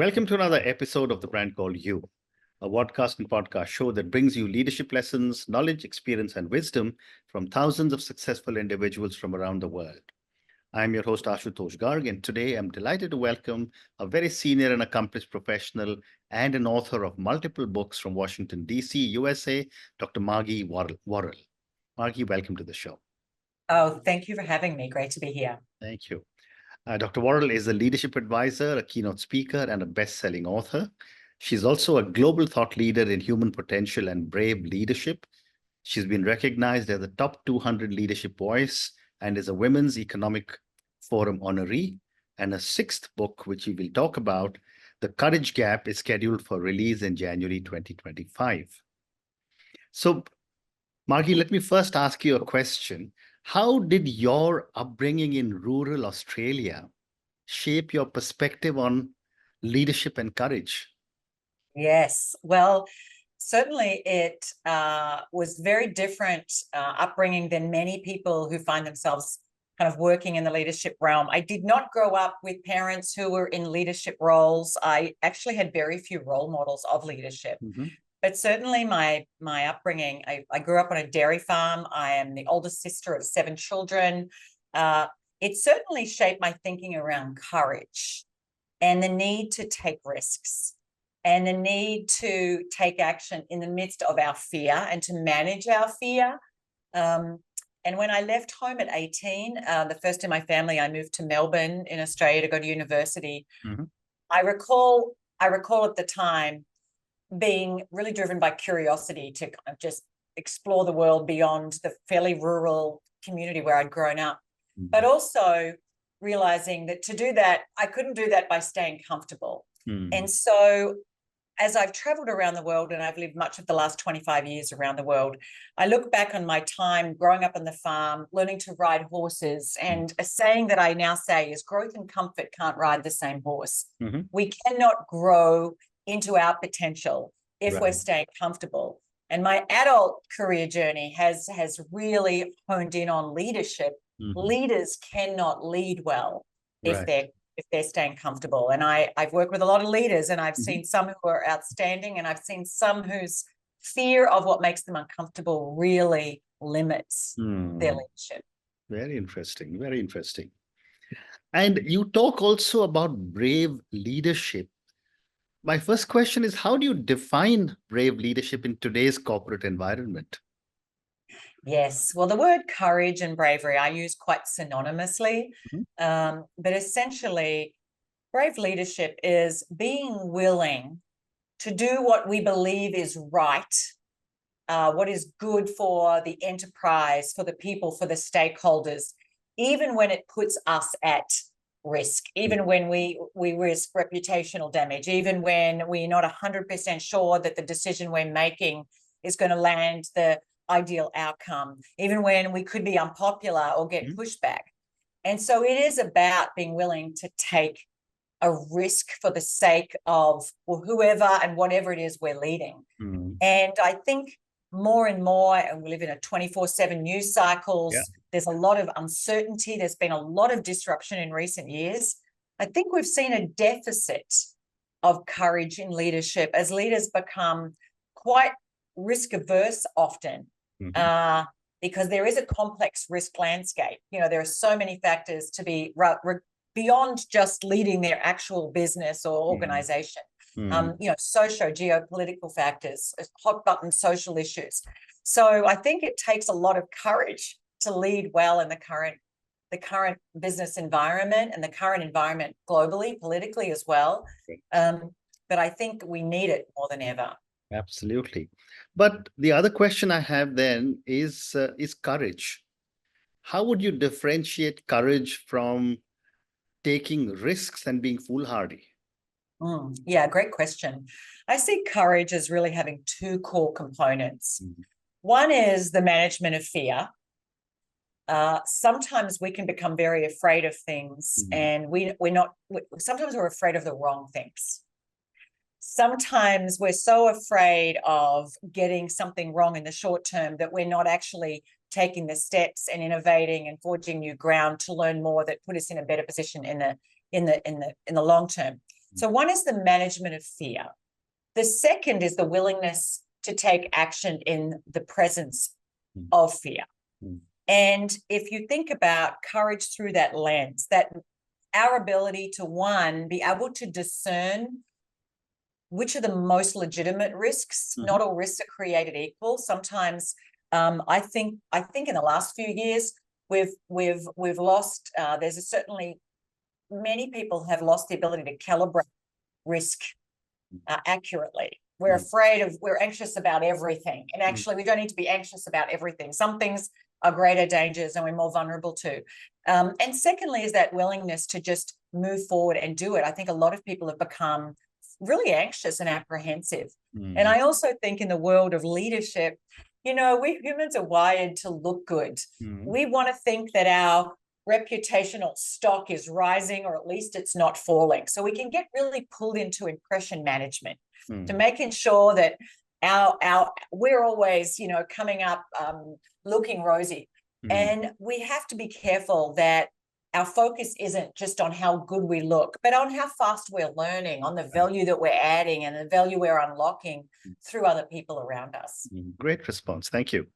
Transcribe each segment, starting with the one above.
Welcome to another episode of The Brand Called You, a podcast and podcast show that brings you leadership lessons, knowledge, experience, and wisdom from thousands of successful individuals from around the world. I'm your host, Ashutosh Garg, and today I'm delighted to welcome a very senior and accomplished professional and an author of multiple books from Washington, D.C., USA, Dr. Margie Warrell. Margie, welcome to the show. Oh, thank you for having me. Great to be here. Thank you. Dr. Warrell is a leadership advisor, a keynote speaker, and a best-selling author. She's also a global thought leader in human potential and brave leadership. She's been recognized as a top 200 leadership voice and is a Women's Economic Forum honoree. And a sixth book, which we will talk about, The Courage Gap, is scheduled for release in January 2025. So, Margie, let me first ask you a question. How did your upbringing in rural Australia shape your perspective on leadership and courage? Yes, well, certainly it was very different upbringing than many people who find themselves kind of working in the leadership realm. I did not grow up with parents who were in leadership roles. I actually had very few role models of leadership. Mm-hmm. But certainly my upbringing, I grew up on a dairy farm. I am the oldest sister of 7 children. It certainly shaped my thinking around courage and the need to take risks and the need to take action in the midst of our fear and to manage our fear. And when I left home at 18, the first in my family, I moved to Melbourne in Australia to go to university. Mm-hmm. I recall at the time being really driven by curiosity to kind of just explore the world beyond the fairly rural community where I'd grown up, but also realizing that to do that, I couldn't do that by staying comfortable. And so as I've traveled around the world, and I've lived much of the last 25 years around the world, I look back on my time growing up on the farm, learning to ride horses, and a saying that I now say is growth and comfort can't ride the same horse. Mm-hmm. We cannot grow into our potential if we're staying comfortable. And my adult career journey has really honed in on leadership. Mm-hmm. Leaders cannot lead well if they're staying comfortable. And I've worked with a lot of leaders, and I've seen some who are outstanding, and I've seen some whose fear of what makes them uncomfortable really limits their leadership. Very interesting, very interesting. And you talk also about brave leadership. My first question is, how do you define brave leadership in today's corporate environment? Yes, well, the word courage and bravery I use quite synonymously, but essentially, brave leadership is being willing to do what we believe is right, what is good for the enterprise, for the people, for the stakeholders, even when it puts us at risk, even when we risk reputational damage, even when we're not 100% sure that the decision we're making is going to land the ideal outcome, even when we could be unpopular or get pushback. And so it is about being willing to take a risk for the sake of whoever and whatever it is we're leading. And I think more and more, and we live in a 24/7 news cycles. Yeah. There's a lot of uncertainty. There's been a lot of disruption in recent years. I think we've seen a deficit of courage in leadership as leaders become quite risk averse often, because there is a complex risk landscape. You know, there are so many factors to be beyond just leading their actual business or organization. You know, socio-geopolitical factors, hot button social issues. So I think it takes a lot of courage to lead well in the current business environment and the current environment globally, politically as well. But I think we need it more than ever. Absolutely. But the other question I have then is courage. How would you differentiate courage from taking risks and being foolhardy? Yeah, great question. I see courage as really having 2 core components. One is the management of fear. Sometimes we can become very afraid of things, and sometimes we're afraid of the wrong things. Sometimes we're so afraid of getting something wrong in the short term that we're not actually taking the steps and innovating and forging new ground to learn more that put us in a better position in the long term. So one is the management of fear. The second is the willingness to take action in the presence of fear. And if you think about courage through that lens, that our ability to, one, be able to discern which are the most legitimate risks. Not all risks are created equal. Sometimes I think in the last few years we've lost. There's certainly many people have lost the ability to calibrate risk accurately. We're anxious about everything, and actually we don't need to be anxious about everything. Some things are greater dangers and we're more vulnerable to. And secondly is that willingness to just move forward and do it. I think a lot of people have become really anxious and apprehensive. And I also think in the world of leadership, you know, we humans are wired to look good. We want to think that our reputational stock is rising, or at least it's not falling. So we can get really pulled into impression management, to making sure that we're always, you know, coming up looking rosy. And we have to be careful that our focus isn't just on how good we look, but on how fast we're learning, on the value that we're adding and the value we're unlocking through other people around us. Great response. Thank you.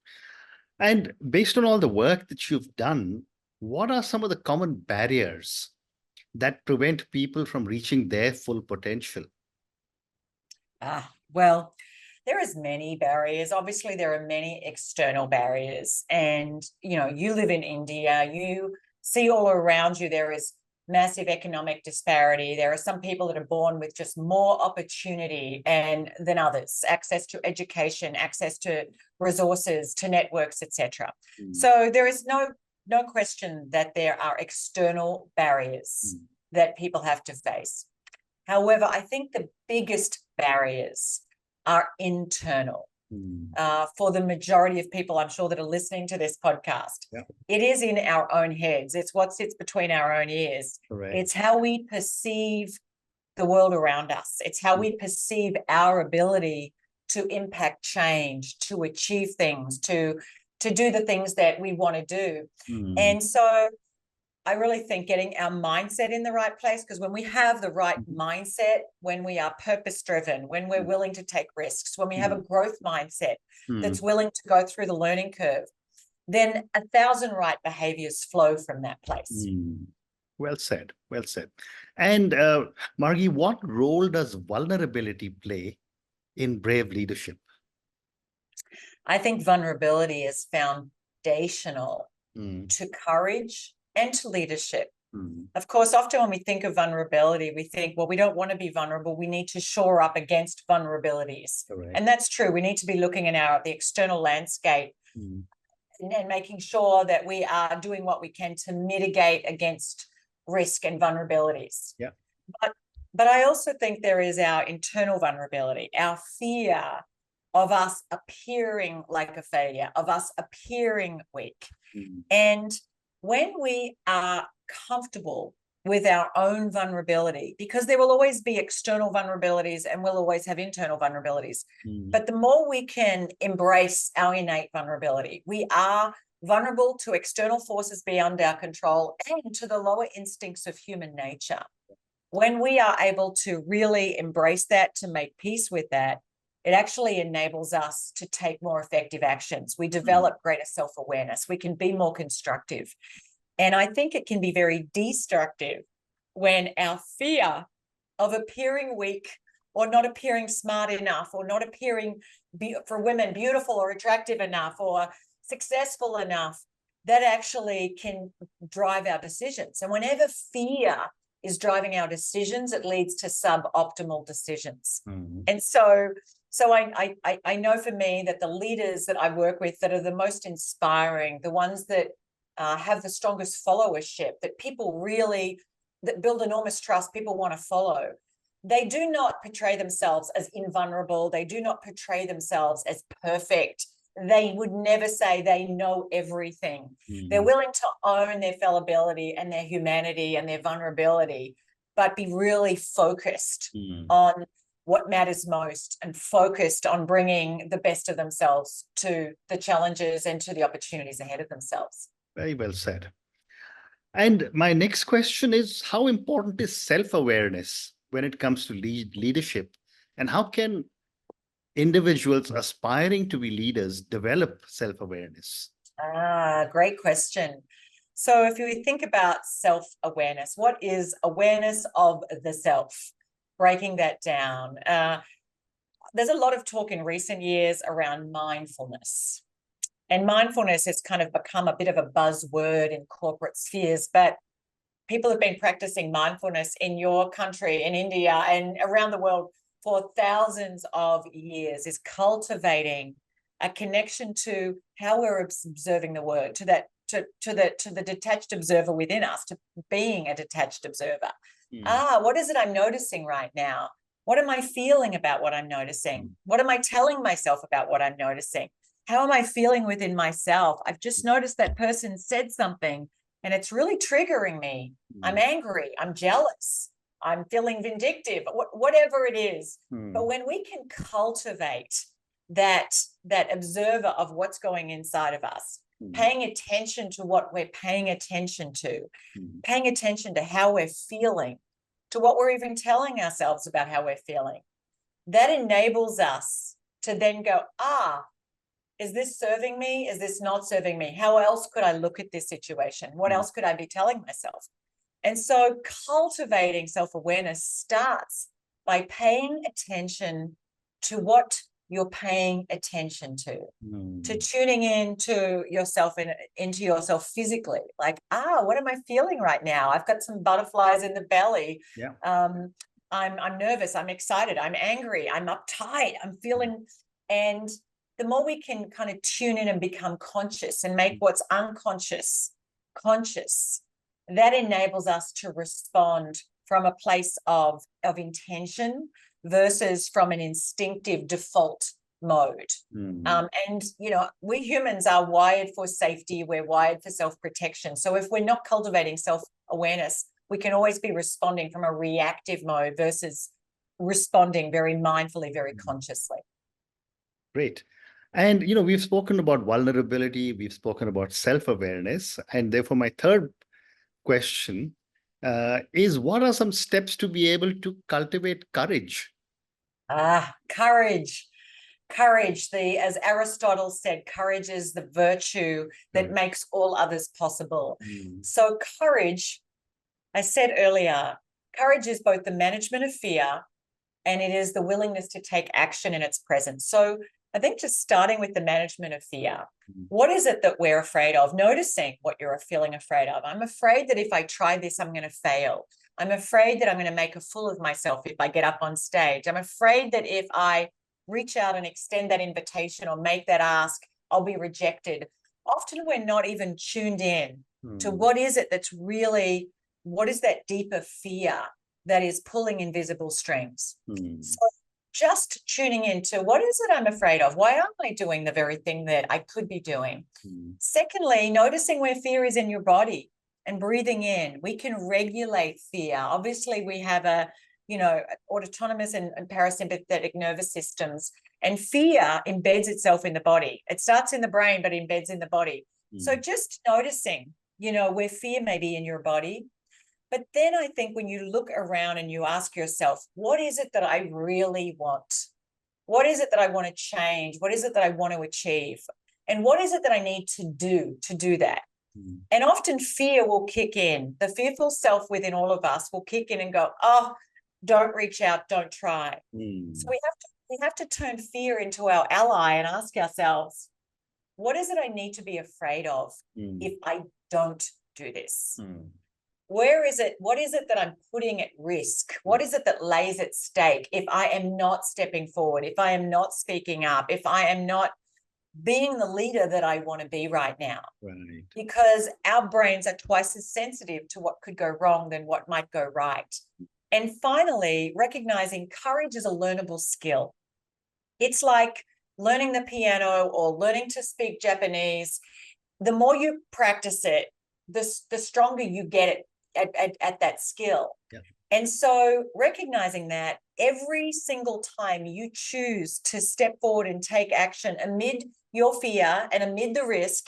And based on all the work that you've done, what are some of the common barriers that prevent people from reaching their full potential? Well, there is many barriers. Obviously, there are many external barriers. And, you know, you live in India, you see all around you, there is massive economic disparity. There are some people that are born with just more opportunity than others, access to education, access to resources, to networks, etc. So there is no question that there are external barriers that people have to face. However, I think the biggest barriers are internal. For the majority of people, I'm sure, that are listening to this podcast, it is in our own heads. It's what sits between our own ears. Correct. It's how we perceive the world around us. It's how we perceive our ability to impact change, to achieve things, to do the things that we want to do. And so I really think getting our mindset in the right place, because when we have the right mindset, when we are purpose-driven, when we're willing to take risks, when we have a growth mindset that's willing to go through the learning curve, then 1,000 right behaviors flow from that place. Well said. Well said. And Margie, what role does vulnerability play in brave leadership? I think vulnerability is foundational to courage and to leadership. Of course, often when we think of vulnerability, we think, well, we don't want to be vulnerable. We need to shore up against vulnerabilities. Correct. And that's true. We need to be looking at the external landscape and making sure that we are doing what we can to mitigate against risk and vulnerabilities. But I also think there is our internal vulnerability, our fear of us appearing like a failure, of us appearing weak. And when we are comfortable with our own vulnerability, because there will always be external vulnerabilities and we'll always have internal vulnerabilities, but the more we can embrace our innate vulnerability, we are vulnerable to external forces beyond our control and to the lower instincts of human nature. When we are able to really embrace that, to make peace with that, it actually enables us to take more effective actions. We develop greater self-awareness. We can be more constructive. And I think it can be very destructive when our fear of appearing weak or not appearing smart enough or not appearing, for women, beautiful or attractive enough or successful enough, that actually can drive our decisions. And whenever fear is driving our decisions, it leads to suboptimal decisions. And so I know for me that the leaders that I work with that are the most inspiring, the ones that have the strongest followership, that people really, that build enormous trust, people want to follow, they do not portray themselves as invulnerable. They do not portray themselves as perfect. They would never say they know everything. They're willing to own their fallibility and their humanity and their vulnerability, but be really focused on what matters most and focused on bringing the best of themselves to the challenges and to the opportunities ahead of themselves. Very well said. And my next question is, how important is self-awareness when it comes to leadership? And how can individuals aspiring to be leaders develop self-awareness? Great question. So if we think about self-awareness, what is awareness of the self? Breaking that down. There's a lot of talk in recent years around mindfulness. And mindfulness has kind of become a bit of a buzzword in corporate spheres, but people have been practicing mindfulness in your country, in India, and around the world for thousands of years, is cultivating a connection to how we're observing the world, to the detached observer within us, to being a detached observer. What is it I'm noticing right now? What am I feeling about what I'm noticing? What am I telling myself about what I'm noticing? How am I feeling within myself? I've just noticed that person said something and it's really triggering me. I'm angry, I'm jealous, I'm feeling vindictive, whatever it is. But when we can cultivate that observer of what's going inside of us, paying attention to what we're paying attention to, paying attention to how we're feeling, to what we're even telling ourselves about how we're feeling, that enables us to then go, is this serving me? Is this not serving me? How else could I look at this situation? What else could I be telling myself? And so cultivating self-awareness starts by paying attention to what you're paying attention to tuning into yourself into yourself physically. Like, what am I feeling right now? I've got some butterflies in the belly. Yeah. I'm nervous, I'm excited, I'm angry, I'm uptight, I'm feeling. And the more we can kind of tune in and become conscious and make what's unconscious conscious, that enables us to respond from a place of intention versus from an instinctive default mode. And, we humans are wired for safety. We're wired for self-protection. So if we're not cultivating self-awareness, we can always be responding from a reactive mode versus responding very mindfully, very consciously. Great. And, we've spoken about vulnerability, we've spoken about self-awareness, and therefore my third question is, what are some steps to be able to cultivate courage? Courage. Courage, as Aristotle said, courage is the virtue that makes all others possible. So courage, I said earlier, courage is both the management of fear and it is the willingness to take action in its presence. So I think just starting with the management of fear, what is it that we're afraid of? Noticing what you're feeling afraid of. I'm afraid that if I try this, I'm going to fail. I'm afraid that I'm going to make a fool of myself if I get up on stage. I'm afraid that if I reach out and extend that invitation or make that ask, I'll be rejected. Often we're not even tuned in to what is it that's really, what is that deeper fear that is pulling invisible strings. So just tuning into what is it I'm afraid of? Why aren't I doing the very thing that I could be doing? Secondly, noticing where fear is in your body and breathing in. We can regulate fear. Obviously, we have autonomous and parasympathetic nervous systems, and fear embeds itself in the body. It starts in the brain, but embeds in the body. So just noticing, where fear may be in your body. But then I think when you look around and you ask yourself, what is it that I really want? What is it that I want to change? What is it that I want to achieve? And what is it that I need to do that? And often fear will kick in. The fearful self within all of us will kick in and go, don't reach out, don't try. So we have to turn fear into our ally and ask ourselves, what is it I need to be afraid of if I don't do this? Where is it? What is it that I'm putting at risk? What is it that lays at stake if I am not stepping forward, if I am not speaking up, if I am not being the leader that I want to be right now? Right. Because our brains are twice as sensitive to what could go wrong than what might go right. And finally, recognizing courage is a learnable skill. It's like learning the piano or learning to speak Japanese. The more you practice it, the stronger you get it at that skill. Yeah. And so recognizing that every single time you choose to step forward and take action amid your fear and amid the risk,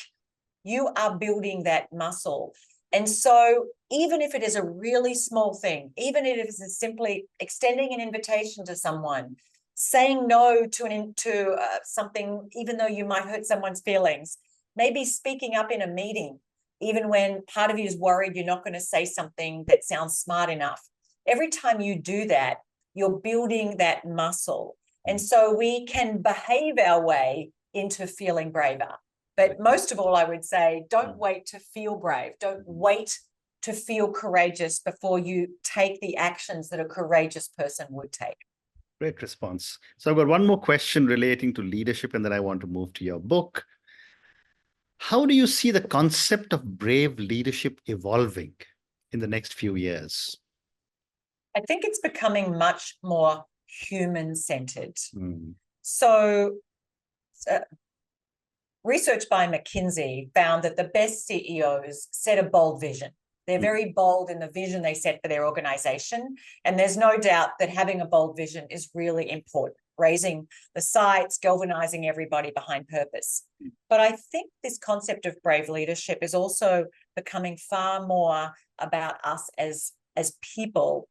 you are building that muscle. And so even if it is a really small thing, even if it is simply extending an invitation to someone, saying no to something, even though you might hurt someone's feelings, maybe speaking up in a meeting, even when part of you is worried you're not going to say something that sounds smart enough. Every time you do that, you're building that muscle. And so we can behave our way into feeling braver. But most of all, I would say, don't wait to feel brave. Don't wait to feel courageous before you take the actions that a courageous person would take. Great response. So I've got one more question relating to leadership, and then I want to move to your book. How do you see the concept of brave leadership evolving in the next few years? I think it's becoming much more human-centered. Mm. So research by McKinsey found that the best CEOs set a bold vision. They're very bold in the vision they set for their organization. And there's no doubt that having a bold vision is really important, raising the sights, galvanizing everybody behind purpose. But I think this concept of brave leadership is also becoming far more about us as people.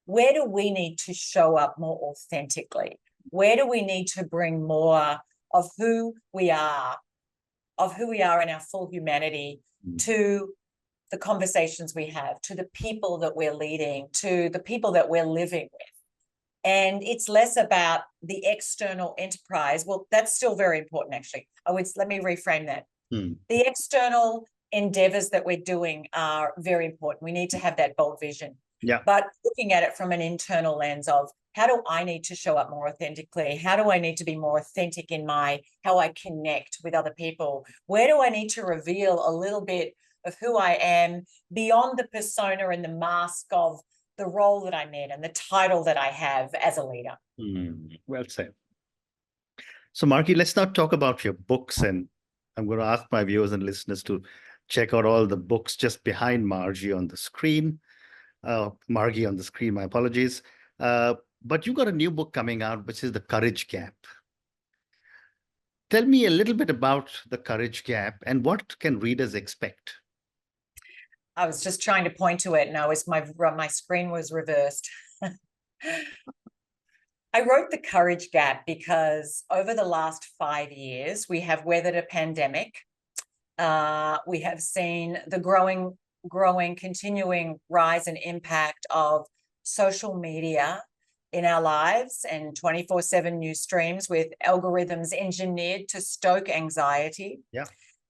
Where do we need to show up more authentically? Where do we need to bring more of who we are in our full humanity to the conversations we have, to the people that we're leading, to the people that we're living with? And it's less about the external enterprise. Well, that's still very important, actually. Let me reframe that. The external endeavors that we're doing are very important. We need to have that bold vision. Yeah. But looking at it from an internal lens of, how do I need to show up more authentically? How do I need to be more authentic in how I connect with other people? Where do I need to reveal a little bit of who I am beyond the persona and the mask of the role that I'm in and the title that I have as a leader? Well said. So Margie, let's now talk about your books. And I'm going to ask my viewers and listeners to check out all the books just behind Margie on the screen. Margie on the screen, my apologies. But you got a new book coming out, which is The Courage Gap. Tell me a little bit about The Courage Gap and what can readers expect? I was just trying to point to it, and my screen was reversed. I wrote The Courage Gap because over the last 5 years, we have weathered a pandemic. We have seen the growing, continuing rise and impact of social media in our lives and 24/7 news streams with algorithms engineered to stoke anxiety. Yeah.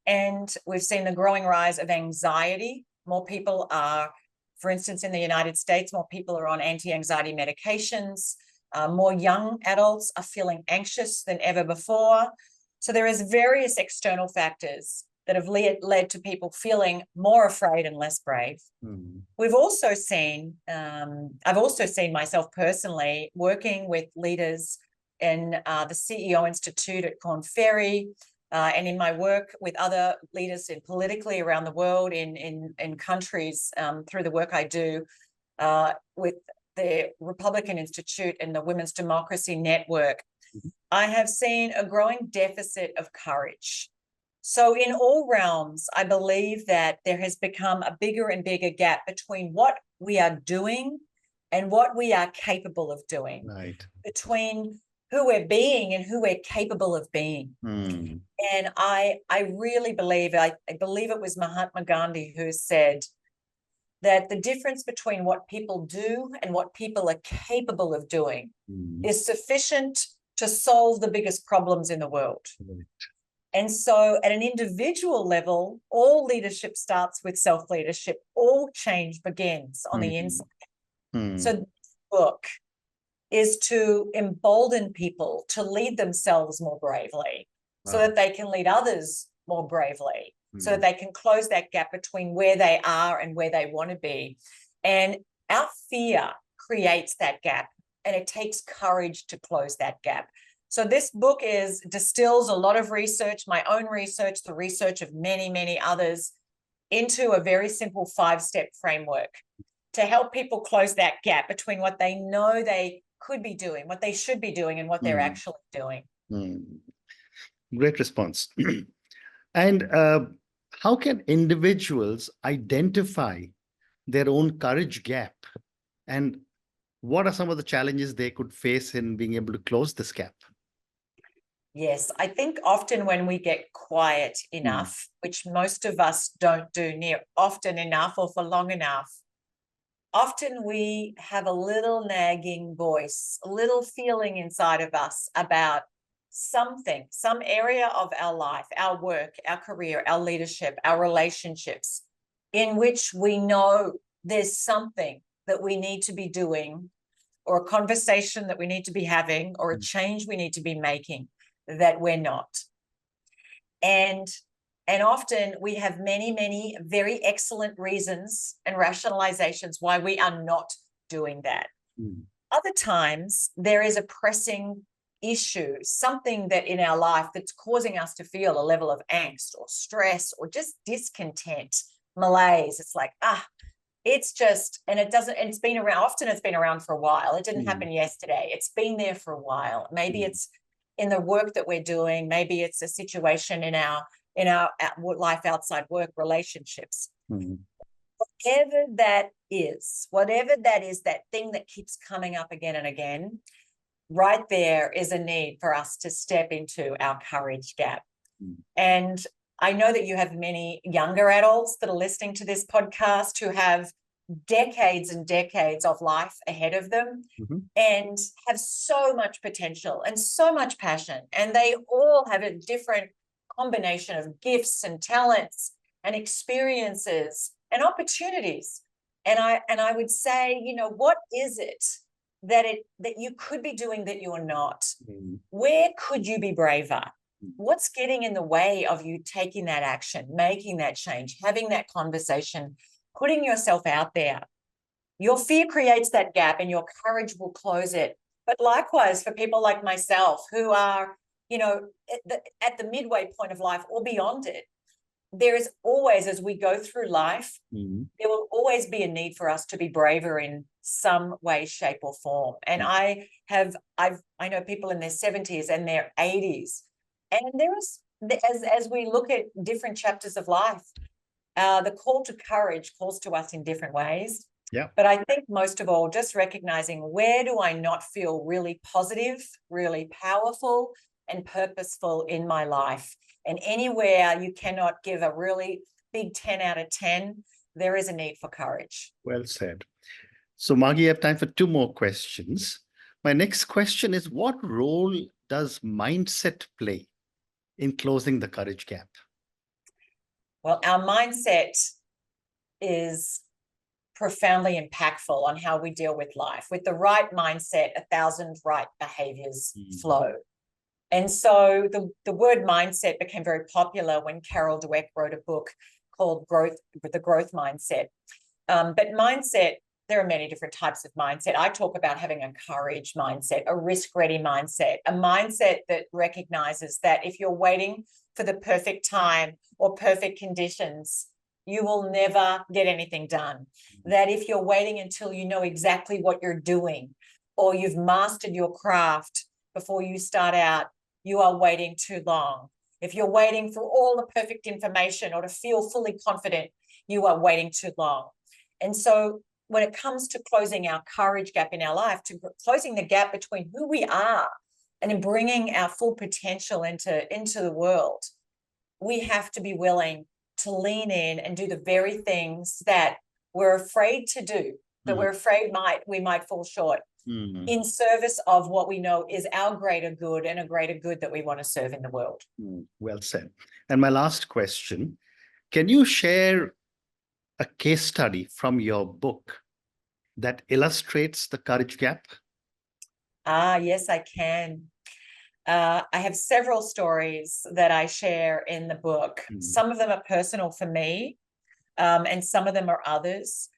And we've seen the growing rise of anxiety. More people are, for instance, in the United States, more people are on anti-anxiety medications. More young adults are feeling anxious than ever before. So there is various external factors that have led to people feeling more afraid and less brave. We've also seen, I've also seen myself personally working with leaders in the CEO Institute at Korn Ferry, and in my work with other leaders politically around the world in countries through the work I do with the Republican Institute and the Women's Democracy Network. I have seen a growing deficit of courage. So in all realms, I believe that there has become a bigger and bigger gap between what we are doing and what we are capable of doing. Right. Between who we're being and who we're capable of being. And I really believe, I believe it was Mahatma Gandhi who said that the difference between what people do and what people are capable of doing is sufficient to solve the biggest problems in the world. And so at an individual level, all leadership starts with self-leadership. All change begins on the inside. So this book is to embolden people to lead themselves more bravely so that they can lead others more bravely, so that they can close that gap between where they are and where they want to be. And our fear creates that gap, and it takes courage to close that gap. So this book distills a lot of research, my own research, the research of many, many others, into a very simple 5-step framework to help people close that gap between what they know they could be doing, what they should be doing, and what they're actually doing. Great response. And How can individuals identify their own courage gap? And what are some of the challenges they could face in being able to close this gap? Yes, I think often when we get quiet enough, which most of us don't do near often enough or for long enough, often we have a little nagging voice, a little feeling inside of us about something, some area of our life, our work, our career, our leadership, our relationships, in which we know there's something that we need to be doing, or a conversation that we need to be having, or a change we need to be making that we're not. And often we have many very excellent reasons and rationalizations why we are not doing that. Other times there is a pressing issue, something that in our life that's causing us to feel a level of angst or stress or just discontent, malaise. It's like, it's just, and it's been around, often it's been around for a while. It didn't happen yesterday. It's been there for a while. Maybe it's in the work that we're doing. Maybe it's a situation in our life outside work, relationships. Whatever that is, that thing that keeps coming up again and again, right there is a need for us to step into our courage gap. And I know that you have many younger adults that are listening to this podcast who have decades and decades of life ahead of them and have so much potential and so much passion. And they all have a different combination of gifts and talents and experiences and opportunities. And I would say, what is it that you could be doing that you're not? Where could you be braver? What's getting in the way of you taking that action, making that change, having that conversation, putting yourself out there? Your fear creates that gap and your courage will close it. But likewise, for people like myself who are, at the midway point of life or beyond it, there is always, as we go through life, there will always be a need for us to be braver in some way, shape, or form. And I know people in their 70s and their 80s. And there is, as we look at different chapters of life, the call to courage calls to us in different ways. Yeah. But I think most of all, just recognizing, where do I not feel really positive, really powerful and purposeful in my life? And anywhere you cannot give a really big 10 out of 10, there is a need for courage. Well said. So, Margie, I have time for two more questions. My next question is, what role does mindset play in closing the courage gap? Well, our mindset is profoundly impactful on how we deal with life. With the right mindset, 1,000 right behaviors flow. And so the word mindset became very popular when Carol Dweck wrote a book called The Growth Mindset. But mindset, there are many different types of mindset. I talk about having a courage mindset, a risk-ready mindset, a mindset that recognizes that if you're waiting for the perfect time or perfect conditions, you will never get anything done. That if you're waiting until you know exactly what you're doing or you've mastered your craft before you start out, you are waiting too long. If you're waiting for all the perfect information or to feel fully confident, you are waiting too long. And so when it comes to closing our courage gap in our life, to closing the gap between who we are and in bringing our full potential into the world, we have to be willing to lean in and do the very things that we're afraid to do, that we're afraid we might fall short, in service of what we know is our greater good and a greater good that we want to serve in the world. Well said. And my last question, can you share a case study from your book that illustrates the courage gap? Yes, I can. I have several stories that I share in the book. Some of them are personal for me, and some of them are others.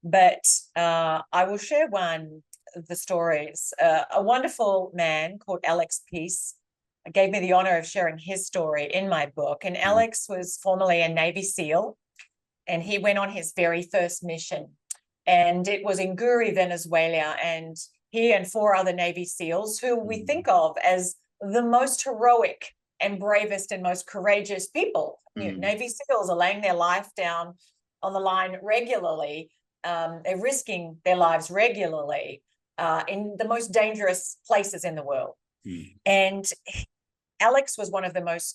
But I will share one of the stories. A wonderful man called Alex Peace gave me the honor of sharing his story in my book. And Alex was formerly a Navy SEAL, and he went on his very first mission. And it was in Guri, Venezuela. And he and 4 other Navy SEALs, who we think of as the most heroic and bravest and most courageous people. Navy SEALs are laying their life down on the line regularly. They're risking their lives regularly in the most dangerous places in the world. And Alex was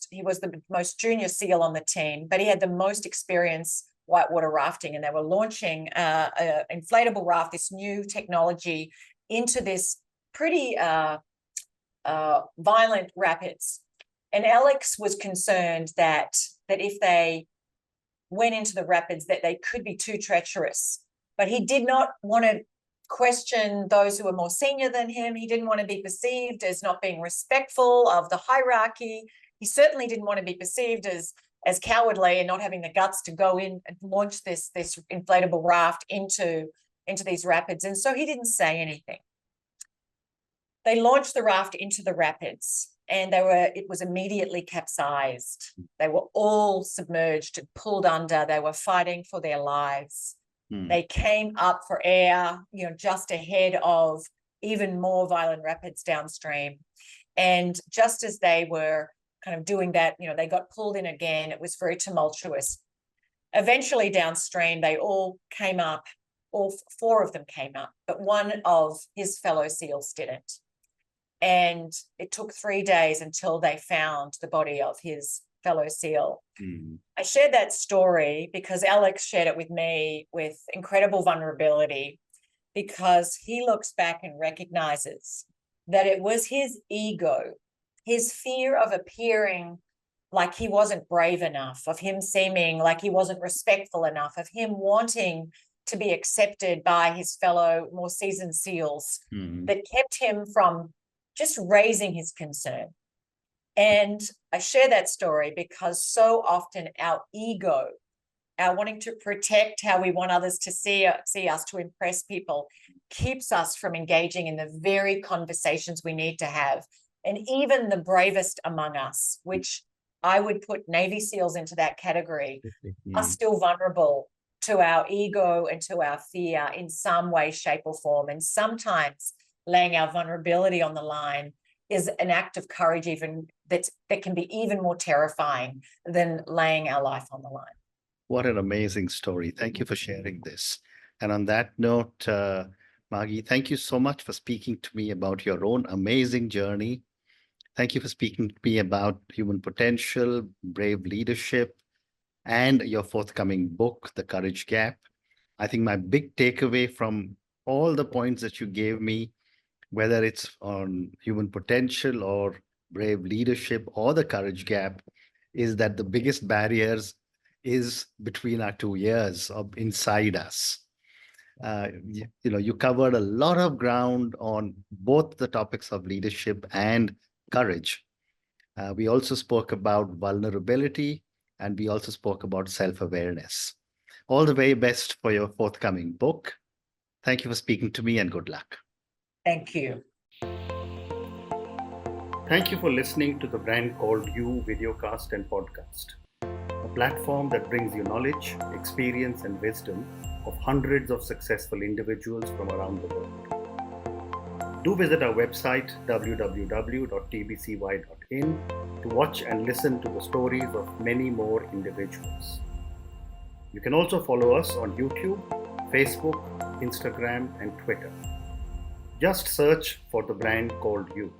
he was the most junior SEAL on the team, but he had the most experience whitewater rafting, and they were launching an inflatable raft, this new technology, into this pretty violent rapids. And Alex was concerned that if they went into the rapids, that they could be too treacherous. But he did not want to question those who were more senior than him. He didn't want to be perceived as not being respectful of the hierarchy. He certainly didn't want to be perceived as cowardly and not having the guts to go in and launch this inflatable raft into these rapids. And so he didn't say anything. They launched the raft into the rapids, and it was immediately capsized. They were all submerged and pulled under. They were fighting for their lives. They came up for air, just ahead of even more violent rapids downstream. And just as they were kind of doing that, they got pulled in again. It was very tumultuous. Eventually downstream, they all came up, all four of them came up, but one of his fellow SEALs didn't. And it took 3 days until they found the body of his fellow SEAL. I shared that story because Alex shared it with me with incredible vulnerability, because he looks back and recognizes that it was his ego, his fear of appearing like he wasn't brave enough, of him seeming like he wasn't respectful enough, of him wanting to be accepted by his fellow more seasoned SEALs, that kept him from just raising his concern. And I share that story because so often our ego, our wanting to protect how we want others to see us, to impress people, keeps us from engaging in the very conversations we need to have. And even the bravest among us, which I would put Navy SEALs into that category, are still vulnerable to our ego and to our fear in some way, shape, or form. And sometimes laying our vulnerability on the line is an act of courage, even that can be even more terrifying than laying our life on the line. What an amazing story. Thank you for sharing this. And on that note, Margie, thank you so much for speaking to me about your own amazing journey. Thank you for speaking to me about human potential, brave leadership, and your forthcoming book, The Courage Gap. I think my big takeaway from all the points that you gave me, whether it's on human potential or brave leadership or the courage gap, is that the biggest barriers is between our 2 ears of inside us. You covered a lot of ground on both the topics of leadership and courage. We also spoke about vulnerability, and we also spoke about self-awareness. All the very best for your forthcoming book. Thank you for speaking to me, and good luck. Thank you. Thank you for listening to the Brand Called You videocast and podcast, a platform that brings you knowledge, experience, and wisdom of hundreds of successful individuals from around the world. Do visit our website, www.tbcy.in, to watch and listen to the stories of many more individuals. You can also follow us on YouTube, Facebook, Instagram, and Twitter. Just search for the Brand Called You.